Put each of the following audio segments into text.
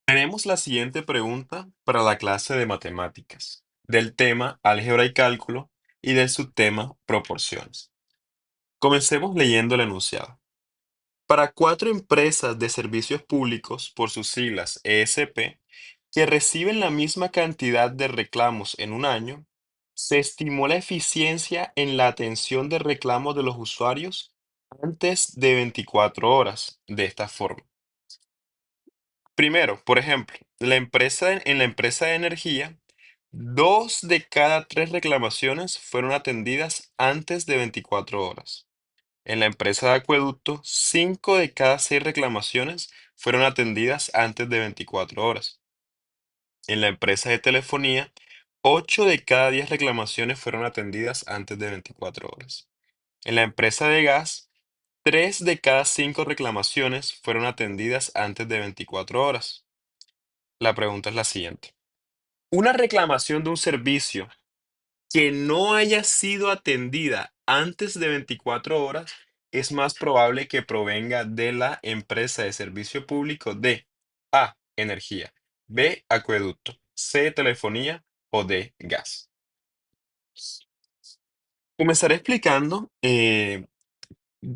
Tenemos la siguiente pregunta para la clase de matemáticas, del tema álgebra y cálculo y del subtema proporciones. Comencemos leyendo el enunciado. Para cuatro empresas de servicios públicos, por sus siglas ESP, que reciben la misma cantidad de reclamos en un año, se estimó la eficiencia en la atención de reclamos de los usuarios antes de 24 horas de esta forma. Primero, por ejemplo, en la empresa de energía, dos de cada tres reclamaciones fueron atendidas antes de 24 horas. En la empresa de acueducto, cinco de cada seis reclamaciones fueron atendidas antes de 24 horas. En la empresa de telefonía, 8 de cada 10 reclamaciones fueron atendidas antes de 24 horas. En la empresa de gas, 3 de cada 5 reclamaciones fueron atendidas antes de 24 horas. La pregunta es la siguiente. Una reclamación de un servicio que no haya sido atendida antes de 24 horas es más probable que provenga de la empresa de servicio público de A. Energía, B. Acueducto, C. Telefonía o D. Gas. Comenzaré explicando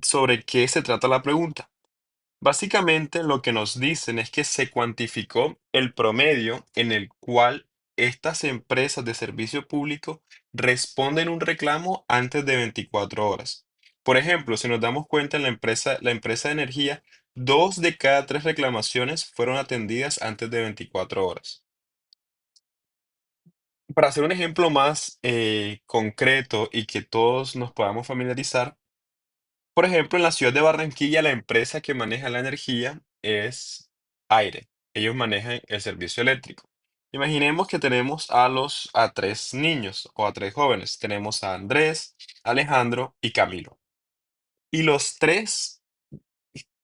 sobre qué se trata la pregunta. Básicamente lo que nos dicen es que se cuantificó el promedio en el cual estas empresas de servicio público responden un reclamo antes de 24 horas. Por ejemplo, si nos damos cuenta en la empresa de energía, dos de cada tres reclamaciones fueron atendidas antes de 24 horas. Para hacer un ejemplo más concreto y que todos nos podamos familiarizar, por ejemplo, en la ciudad de Barranquilla, la empresa que maneja la energía es Aire. Ellos manejan el servicio eléctrico. Imaginemos que tenemos a tres niños o a tres jóvenes. Tenemos a Andrés, Alejandro y Camilo. Y los tres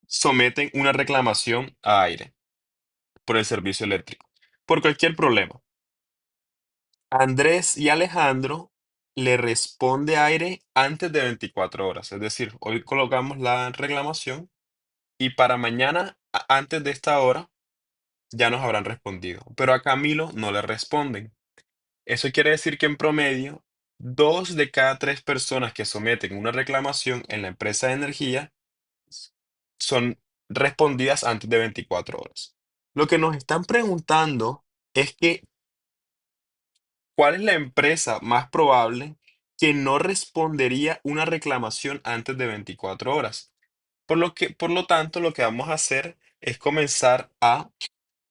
someten una reclamación a Aire por el servicio eléctrico, por cualquier problema. Andrés y Alejandro le responde a Aire antes de 24 horas. Es decir, hoy colocamos la reclamación y para mañana, antes de esta hora, ya nos habrán respondido. Pero a Camilo no le responden. Eso quiere decir que en promedio, dos de cada tres personas que someten una reclamación en la empresa de energía son respondidas antes de 24 horas. Lo que nos están preguntando es que, ¿cuál es la empresa más probable que no respondería una reclamación antes de 24 horas? Por lo tanto, lo que vamos a hacer es comenzar a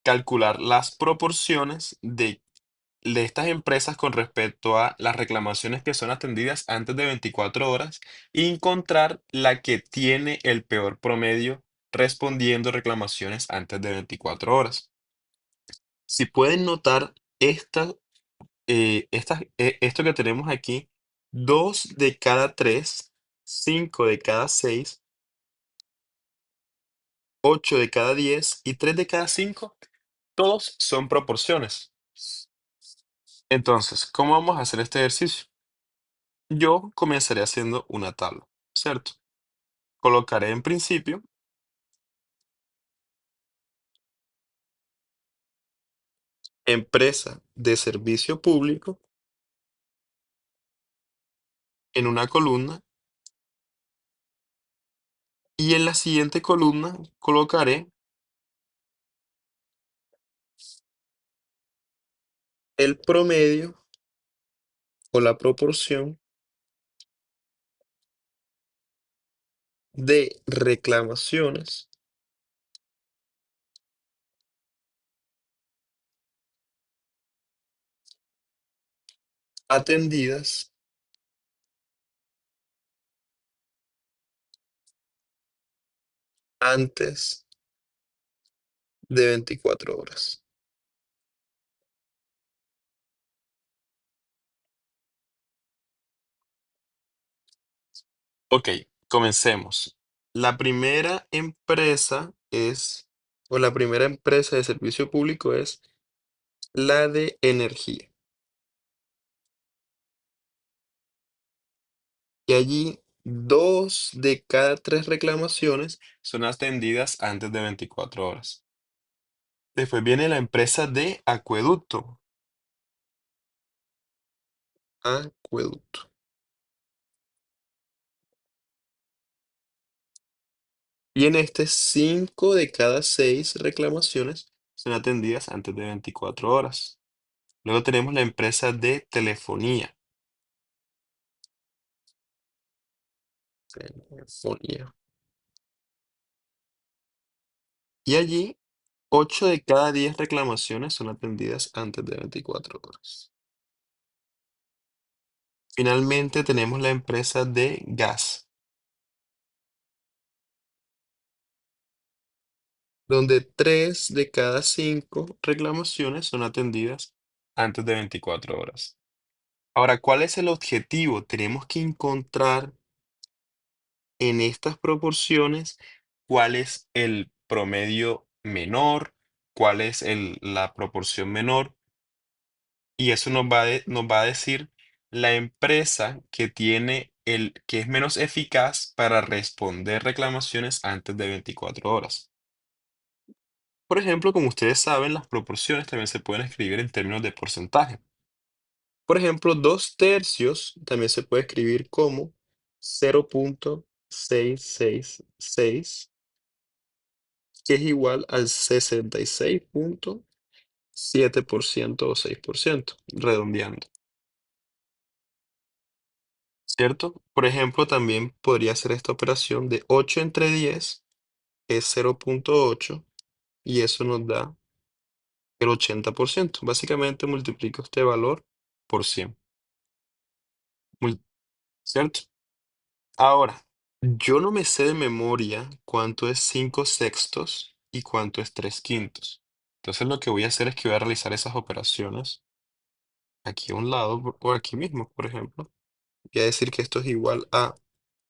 calcular las proporciones de estas empresas con respecto a las reclamaciones que son atendidas antes de 24 horas y encontrar la que tiene el peor promedio respondiendo reclamaciones antes de 24 horas. Si pueden notar esto que tenemos aquí, 2 de cada 3, 5 de cada 6, 8 de cada 10 y 3 de cada 5, todos son proporciones. Entonces, ¿cómo vamos a hacer este ejercicio? Yo comenzaré haciendo una tabla, ¿cierto? Colocaré en principio empresa de servicio público en una columna y en la siguiente columna colocaré el promedio o la proporción de reclamaciones atendidas antes de 24 horas. Ok, comencemos. La primera empresa de servicio público es la de energía. Y allí dos de cada tres reclamaciones son atendidas antes de 24 horas. Después viene la empresa de acueducto. Acueducto. Y en este, 5 de cada 6 reclamaciones son atendidas antes de 24 horas. Luego tenemos la empresa de telefonía. Telefonía. Y allí, 8 de cada 10 reclamaciones son atendidas antes de 24 horas. Finalmente tenemos la empresa de gas, donde 3 de cada 5 reclamaciones son atendidas antes de 24 horas. Ahora, ¿cuál es el objetivo? Tenemos que encontrar en estas proporciones cuál es el promedio menor, cuál es la proporción menor, y eso nos va a decir la empresa que tiene que es menos eficaz para responder reclamaciones antes de 24 horas. Por ejemplo, como ustedes saben, las proporciones también se pueden escribir en términos de porcentaje. Por ejemplo, 2 tercios también se puede escribir como 0,666, que es igual al 66,7% o 6%, redondeando, ¿cierto? Por ejemplo, también podría ser esta operación de 8 entre 10 es 0,8 y eso nos da el 80%. Básicamente multiplico este valor por 100, ¿cierto? Ahora, yo no me sé de memoria cuánto es 5 sextos y cuánto es 3 quintos. Entonces lo que voy a hacer es que voy a realizar esas operaciones aquí a un lado o aquí mismo, por ejemplo. Voy a decir que esto es igual a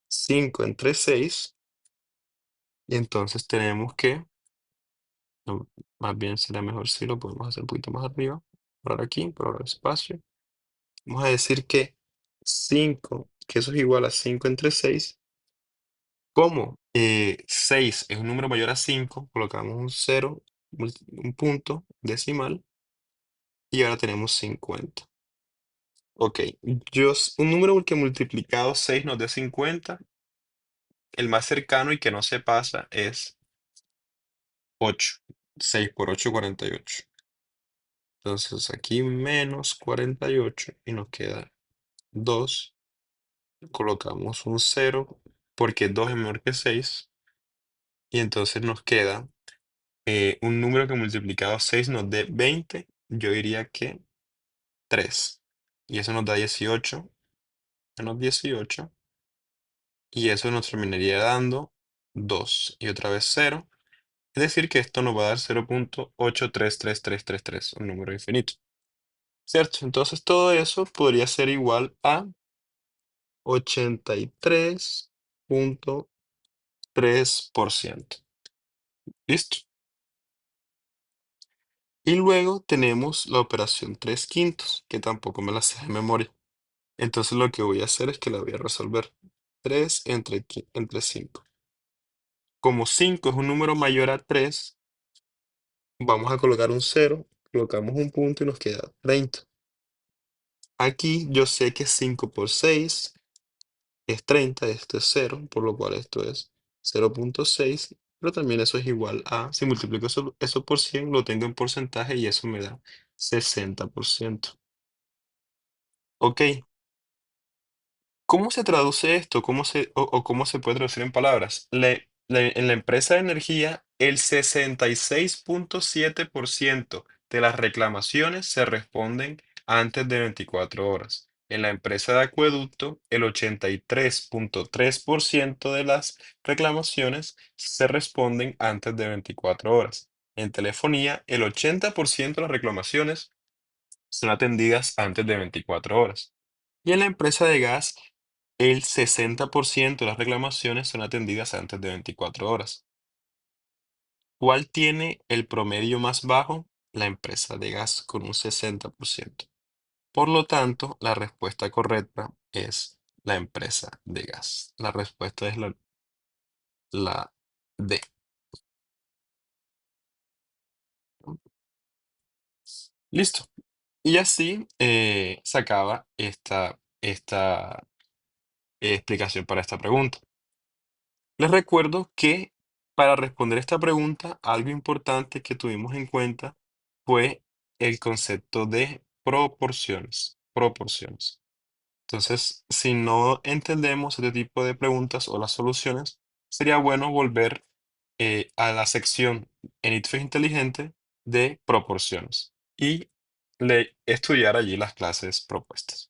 5 entre 6 y entonces tenemos que, no, más bien será mejor si lo podemos hacer un poquito más arriba, por ahora aquí, por ahora espacio. Vamos a decir que 5, que eso es igual a 5 entre 6. Como 6 es un número mayor a 5, colocamos un 0, un punto decimal, y ahora tenemos 50. Ok, un número que multiplicado 6 nos dé 50, el más cercano y que no se pasa es 8. 6 por 8, 48. Entonces aquí menos 48 y nos queda 2. Colocamos un 0 porque 2 es menor que 6. Y entonces nos queda un número que multiplicado 6 nos dé 20. Yo diría que 3. Y eso nos da 18 menos 18. Y eso nos terminaría dando 2. Y otra vez 0. Es decir, que esto nos va a dar 0,833333, un número infinito. ¿Cierto? Entonces todo eso podría ser igual a 83,3%. ¿Listo? Y luego tenemos la operación 3 quintos, que tampoco me la sé de memoria. Entonces lo que voy a hacer es que la voy a resolver. 3 entre 5. Como 5 es un número mayor a 3, vamos a colocar un 0, colocamos un punto y nos queda 30. Aquí yo sé que 5 por 6 es 30, esto es 0, por lo cual esto es 0,6, pero también eso es igual a, si multiplico eso por 100, lo tengo en porcentaje y eso me da 60%. Ok, ¿cómo se traduce esto? ¿Cómo se puede traducir en palabras? En la empresa de energía, el 66,7% de las reclamaciones se responden antes de 24 horas. En la empresa de acueducto, el 83,3% de las reclamaciones se responden antes de 24 horas. En telefonía, el 80% de las reclamaciones son atendidas antes de 24 horas. Y en la empresa de gas, el 60% de las reclamaciones son atendidas antes de 24 horas. ¿Cuál tiene el promedio más bajo? La empresa de gas con un 60%. Por lo tanto, la respuesta correcta es la empresa de gas. La respuesta es la D. Listo. Y así se acaba esta explicación para esta pregunta. Les recuerdo que para responder esta pregunta, algo importante que tuvimos en cuenta fue el concepto de proporciones. Proporciones. Entonces, si no entendemos este tipo de preguntas o las soluciones, sería bueno volver a la sección en ITFES Inteligente de proporciones y estudiar allí las clases propuestas.